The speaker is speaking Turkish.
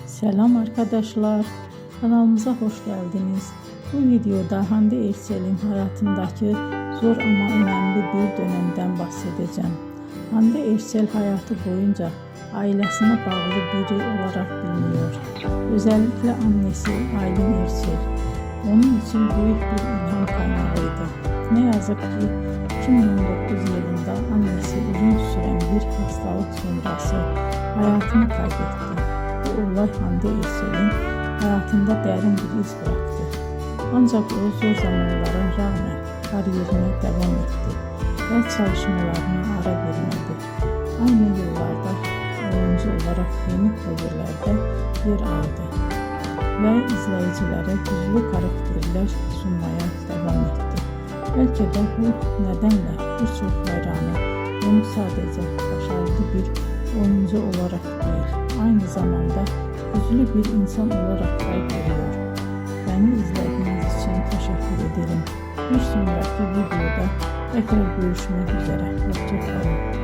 Selam arkadaşlar, kanalımıza hoş geldiniz. Bu videoda Hande Erçel'in hayatındaki zor ama önemli bir dönemden bahsedeceğim. Hande Erçel hayatı boyunca ailesine bağlı biri olarak biliniyor. Özellikle annesi Aylin Erçel onun için büyük bir ilham kaynağıydı. Ne yazık ki 2019 yılında annesi uzun süren bir hastalık sonrası hayatını kaybetti. Bu olay Hande Erçel'in hayatında derin bir iz bıraktı. Ancak o zor zamanlara rağmen kariyerine devam etti ve çalışmalarına ara vermedi. Aynı yıllarda oyuncu olarak yeni projelerde yer aldı ve izleyicilere güçlü karakterler sunmaya devam etti. Belki de bu nedenle birçok hayranı onu sadece başarılı bir oyuncu olarak değil, aynı zamanda güçlü bir insan olarak da görüyor. Beni izlediğiniz için teşekkür ederim. Bir sonraki videoda tekrar görüşmek üzere. Hoşça kalın.